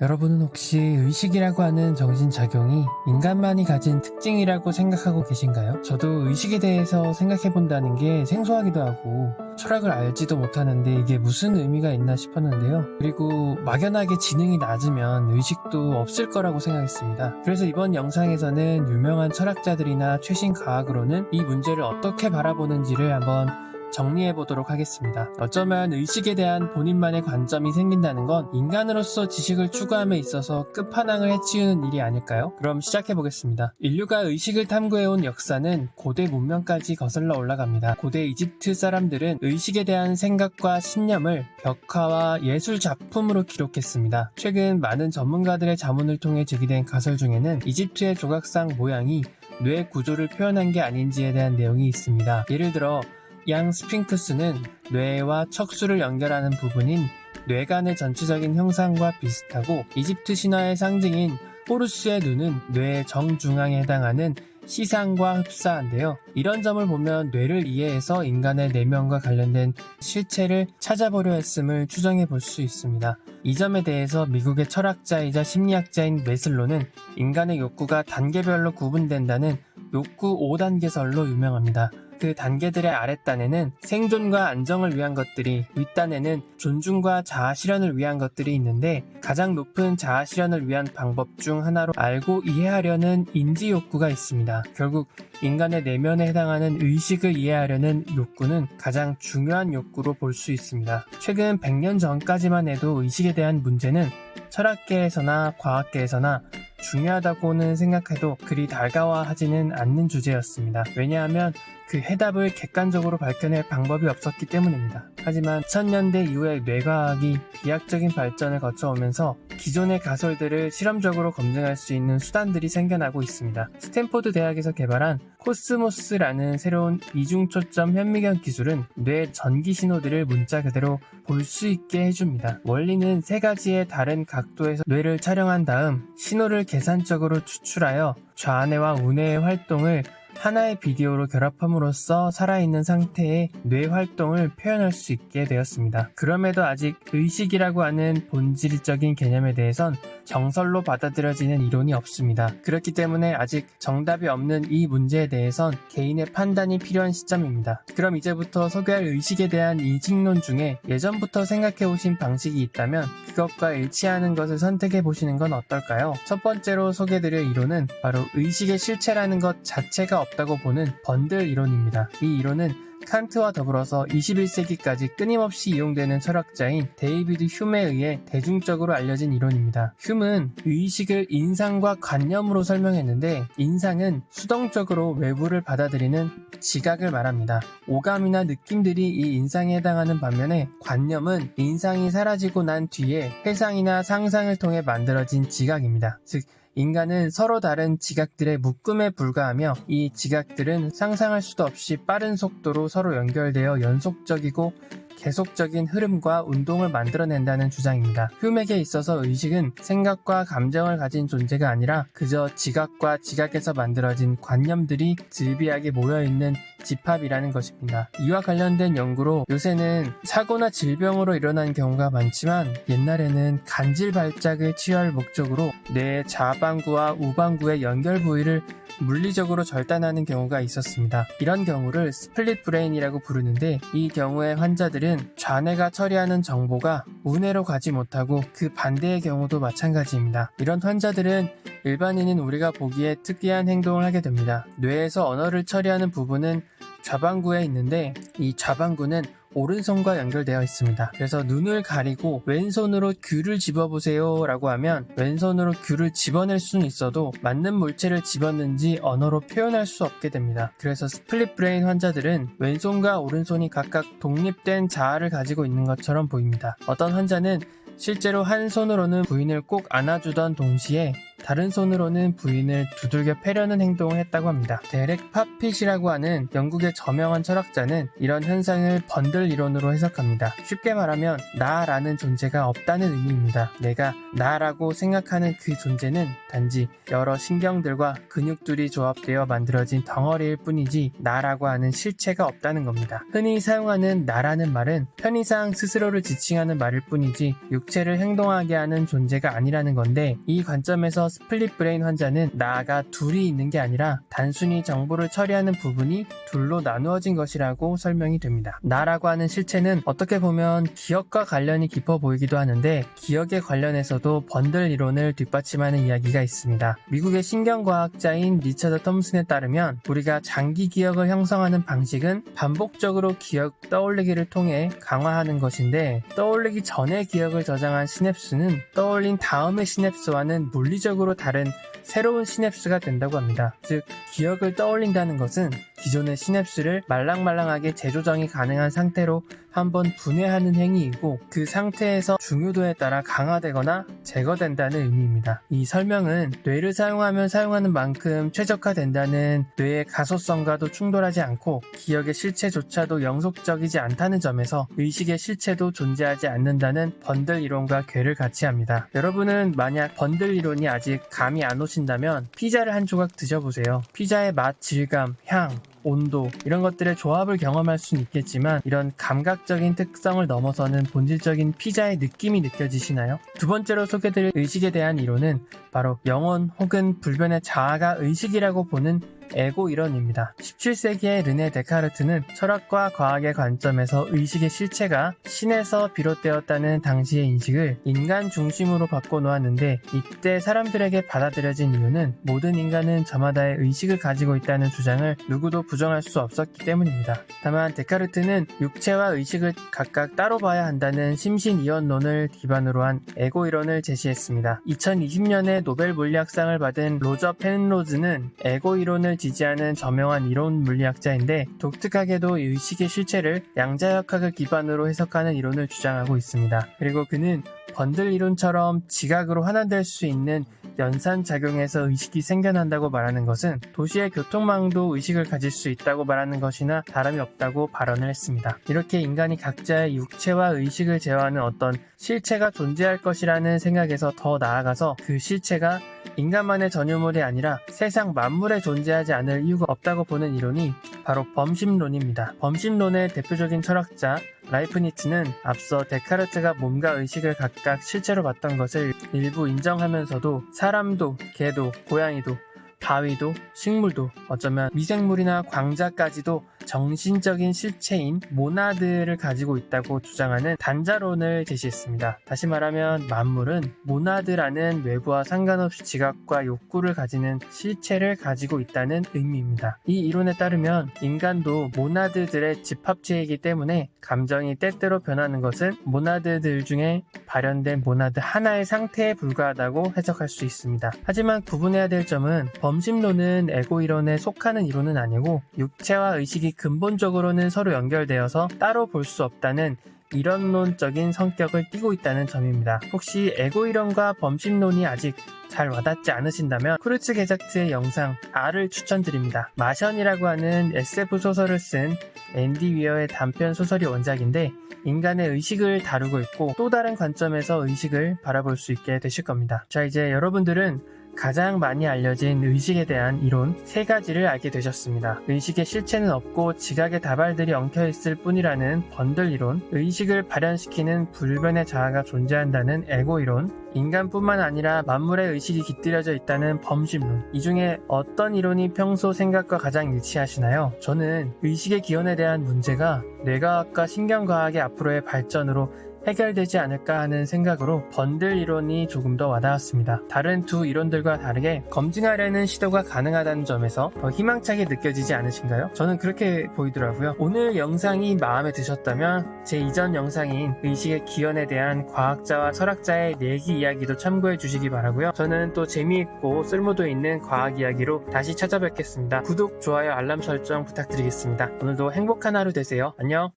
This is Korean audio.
여러분은 혹시 의식이라고 하는 정신작용이 인간만이 가진 특징이라고 생각하고 계신가요? 저도 의식에 대해서 생각해본다는 게 생소하기도 하고 철학을 알지도 못하는데 이게 무슨 의미가 있나 싶었는데요. 그리고 막연하게 지능이 낮으면 의식도 없을 거라고 생각했습니다. 그래서 이번 영상에서는 유명한 철학자들이나 최신 과학으로는 이 문제를 어떻게 바라보는지를 한번 정리해보도록 하겠습니다. 어쩌면 의식에 대한 본인만의 관점이 생긴다는 건 인간으로서 지식을 추구함에 있어서 끝판왕을 해치우는 일이 아닐까요? 그럼 시작해보겠습니다. 인류가 의식을 탐구해온 역사는 고대 문명까지 거슬러 올라갑니다. 고대 이집트 사람들은 의식에 대한 생각과 신념을 벽화와 예술 작품으로 기록했습니다. 최근 많은 전문가들의 자문을 통해 제기된 가설 중에는 이집트의 조각상 모양이 뇌 구조를 표현한 게 아닌지에 대한 내용이 있습니다. 예를 들어 양 스핑크스는 뇌와 척수를 연결하는 부분인 뇌간의 전체적인 형상과 비슷하고 이집트 신화의 상징인 호루스의 눈은 뇌의 정중앙에 해당하는 시상과 흡사한데요. 이런 점을 보면 뇌를 이해해서 인간의 내면과 관련된 실체를 찾아보려 했음을 추정해 볼 수 있습니다. 이 점에 대해서 미국의 철학자이자 심리학자인 메슬로는 인간의 욕구가 단계별로 구분된다는 욕구 5단계설로 유명합니다. 그 단계들의 아랫단에는 생존과 안정을 위한 것들이, 윗단에는 존중과 자아실현을 위한 것들이 있는데 가장 높은 자아실현을 위한 방법 중 하나로 알고 이해하려는 인지욕구가 있습니다. 결국 인간의 내면에 해당하는 의식을 이해하려는 욕구는 가장 중요한 욕구로 볼 수 있습니다. 최근 100년 전까지만 해도 의식에 대한 문제는 철학계에서나 과학계에서나 중요하다고는 생각해도 그리 달가워하지는 않는 주제였습니다. 왜냐하면 그 해답을 객관적으로 밝혀낼 방법이 없었기 때문입니다. 하지만 2000년대 이후에 뇌과학이 비약적인 발전을 거쳐오면서 기존의 가설들을 실험적으로 검증할 수 있는 수단들이 생겨나고 있습니다. 스탠포드 대학에서 개발한 코스모스라는 새로운 이중초점 현미경 기술은 뇌 전기 신호들을 문자 그대로 볼 수 있게 해줍니다. 원리는 세 가지의 다른 각도에서 뇌를 촬영한 다음 신호를 계산적으로 추출하여 좌뇌와 우뇌의 활동을 하나의 비디오로 결합함으로써 살아있는 상태의 뇌 활동을 표현할 수 있게 되었습니다. 그럼에도 아직 의식이라고 하는 본질적인 개념에 대해선 정설로 받아들여지는 이론이 없습니다. 그렇기 때문에 아직 정답이 없는 이 문제에 대해선 개인의 판단이 필요한 시점입니다. 그럼 이제부터 소개할 의식에 대한 인식론 중에 예전부터 생각해 오신 방식이 있다면 그것과 일치하는 것을 선택해 보시는 건 어떨까요? 첫 번째로 소개드릴 이론은 바로 의식의 실체라는 것 자체가 없다고 보는 번들 이론입니다. 이 이론은 칸트와 더불어서 21세기까지 끊임없이 이용되는 철학자인 데이비드 휴메에 의해 대중적으로 알려진 이론입니다. 휴메는 의식을 인상과 관념으로 설명했는데 인상은 수동적으로 외부를 받아들이는 지각을 말합니다. 오감이나 느낌들이 이 인상에 해당하는 반면에 관념은 인상이 사라지고 난 뒤에 회상이나 상상을 통해 만들어진 지각입니다. 즉 인간은 서로 다른 지각들의 묶음에 불과하며 이 지각들은 상상할 수도 없이 빠른 속도로 서로 연결되어 연속적이고 계속적인 흐름과 운동을 만들어낸다는 주장입니다. 휴메에게 있어서 의식은 생각과 감정을 가진 존재가 아니라 그저 지각과 지각에서 만들어진 관념들이 즐비하게 모여있는 집합이라는 것입니다. 이와 관련된 연구로 요새는 사고나 질병으로 일어난 경우가 많지만 옛날에는 간질 발작을 치유할 목적으로 뇌의 좌방구와 우방구의 연결 부위를 물리적으로 절단하는 경우가 있었습니다. 이런 경우를 스플릿 브레인이라고 부르는데 이 경우의 환자들은 좌뇌가 처리하는 정보가 우뇌로 가지 못하고 그 반대의 경우도 마찬가지입니다. 이런 환자들은 일반인인 우리가 보기에 특이한 행동을 하게 됩니다. 뇌에서 언어를 처리하는 부분은 좌방구에 있는데 이 좌방구는 오른손과 연결되어 있습니다. 그래서 눈을 가리고 왼손으로 귤을 집어보세요 라고 하면 왼손으로 귤을 집어낼 수는 있어도 맞는 물체를 집었는지 언어로 표현할 수 없게 됩니다. 그래서 스플릿 브레인 환자들은 왼손과 오른손이 각각 독립된 자아를 가지고 있는 것처럼 보입니다. 어떤 환자는 실제로 한 손으로는 부인을 꼭 안아주던 동시에 다른 손으로는 부인을 두들겨 패려는 행동을 했다고 합니다. 데렉 파핏이라고 하는 영국의 저명한 철학자는 이런 현상을 번들 이론으로 해석합니다. 쉽게 말하면 나라는 존재가 없다는 의미입니다. 내가 나라고 생각하는 그 존재는 단지 여러 신경들과 근육들이 조합되어 만들어진 덩어리일 뿐이지 나라고 하는 실체가 없다는 겁니다. 흔히 사용하는 나라는 말은 편의상 스스로를 지칭하는 말일 뿐이지 육체를 행동하게 하는 존재가 아니라는 건데, 이 관점에서 스플릿 브레인 환자는 나가 둘이 있는 게 아니라 단순히 정보를 처리하는 부분이 둘로 나누어진 것이라고 설명이 됩니다. 나라고 하는 실체는 어떻게 보면 기억과 관련이 깊어 보이기도 하는데, 기억에 관련해서도 번들 이론을 뒷받침하는 이야기가 있습니다. 미국의 신경과학자인 리처드 톰슨에 따르면 우리가 장기 기억을 형성하는 방식은 반복적으로 기억 떠올리기를 통해 강화하는 것인데, 떠올리기 전에 기억을 저장한 시냅스는 떠올린 다음의 시냅스와는 물리적으로 다른 새로운 시냅스가 된다고 합니다. 즉, 기억을 떠올린다는 것은 기존의 시냅스를 말랑말랑하게 재조정이 가능한 상태로 한번 분해하는 행위이고, 그 상태에서 중요도에 따라 강화되거나 제거된다는 의미입니다. 이 설명은 뇌를 사용하면 사용하는 만큼 최적화된다는 뇌의 가소성과도 충돌하지 않고 기억의 실체조차도 영속적이지 않다는 점에서 의식의 실체도 존재하지 않는다는 번들 이론과 궤를 같이 합니다. 여러분은 만약 번들 이론이 아직 감이 안 오신다면 피자를 한 조각 드셔보세요. 피자의 맛, 질감, 향, 온도 이런 것들의 조합을 경험할 수는 있겠지만 이런 감각적인 특성을 넘어서는 본질적인 피자의 느낌이 느껴지시나요? 두 번째로 소개드릴 의식에 대한 이론은 바로 영혼 혹은 불변의 자아가 의식이라고 보는 에고 이론입니다. 17세기의 르네 데카르트는 철학과 과학의 관점에서 의식의 실체가 신에서 비롯되었다는 당시의 인식을 인간 중심으로 바꿔놓았는데, 이때 사람들에게 받아들여진 이유는 모든 인간은 저마다의 의식을 가지고 있다는 주장을 누구도 부정할 수 없었기 때문입니다. 다만 데카르트는 육체와 의식을 각각 따로 봐야 한다는 심신이원론을 기반으로 한 에고 이론을 제시했습니다. 2020년에 노벨 물리학상을 받은 로저 펜로즈는 에고 이론을 지지하는 저명한 이론 물리학자인데, 독특하게도 의식의 실체를 양자역학을 기반으로 해석하는 이론을 주장하고 있습니다. 그리고 그는 번들 이론처럼 지각으로 환원될 수 있는 연산작용에서 의식이 생겨난다고 말하는 것은 도시의 교통망도 의식을 가질 수 있다고 말하는 것이나 다름이 없다고 발언을 했습니다. 이렇게 인간이 각자의 육체와 의식을 제어하는 어떤 실체가 존재할 것이라는 생각에서 더 나아가서 그 실체가 인간만의 전유물이 아니라 세상 만물에 존재하지 않을 이유가 없다고 보는 이론이 바로 범심론입니다. 범심론의 대표적인 철학자 라이프니츠는 앞서 데카르트가 몸과 의식을 각각 실체로 봤던 것을 일부 인정하면서도 사람도, 개도, 고양이도, 바위도, 식물도, 어쩌면 미생물이나 광자까지도 정신적인 실체인 모나드를 가지고 있다고 주장하는 단자론을 제시했습니다. 다시 말하면 만물은 모나드라는 외부와 상관없이 지각과 욕구를 가지는 실체를 가지고 있다는 의미입니다. 이 이론에 따르면 인간도 모나드들의 집합체이기 때문에 감정이 때때로 변하는 것은 모나드들 중에 발현된 모나드 하나의 상태에 불과하다고 해석할 수 있습니다. 하지만 구분해야 될 점은 범심론은 에고 이론에 속하는 이론은 아니고 육체와 의식이 근본적으로는 서로 연결되어서 따로 볼 수 없다는 이론론적인 성격을 띠고 있다는 점입니다. 혹시 에고 이론과 범심론이 아직 잘 와닿지 않으신다면 쿠르츠 게작트의 영상 R을 추천드립니다. 마션이라고 하는 SF 소설을 쓴 앤디 위어의 단편 소설이 원작인데, 인간의 의식을 다루고 있고 또 다른 관점에서 의식을 바라볼 수 있게 되실 겁니다. 자, 이제 여러분들은 가장 많이 알려진 의식에 대한 이론 3가지를 알게 되셨습니다. 의식의 실체는 없고 지각의 다발들이 엉켜있을 뿐이라는 번들 이론, 의식을 발현시키는 불변의 자아가 존재한다는 에고 이론, 인간뿐만 아니라 만물의 의식이 깃들여져 있다는 범심론. 이 중에 어떤 이론이 평소 생각과 가장 일치하시나요? 저는 의식의 기원에 대한 문제가 뇌과학과 신경과학의 앞으로의 발전으로 해결되지 않을까 하는 생각으로 번들 이론이 조금 더 와닿았습니다. 다른 두 이론들과 다르게 검증하려는 시도가 가능하다는 점에서 더 희망차게 느껴지지 않으신가요? 저는 그렇게 보이더라고요. 오늘 영상이 마음에 드셨다면 제 이전 영상인 의식의 기원에 대한 과학자와 철학자의 내기 이야기도 참고해 주시기 바라고요. 저는 또 재미있고 쓸모도 있는 과학 이야기로 다시 찾아뵙겠습니다. 구독, 좋아요, 알람 설정 부탁드리겠습니다. 오늘도 행복한 하루 되세요. 안녕.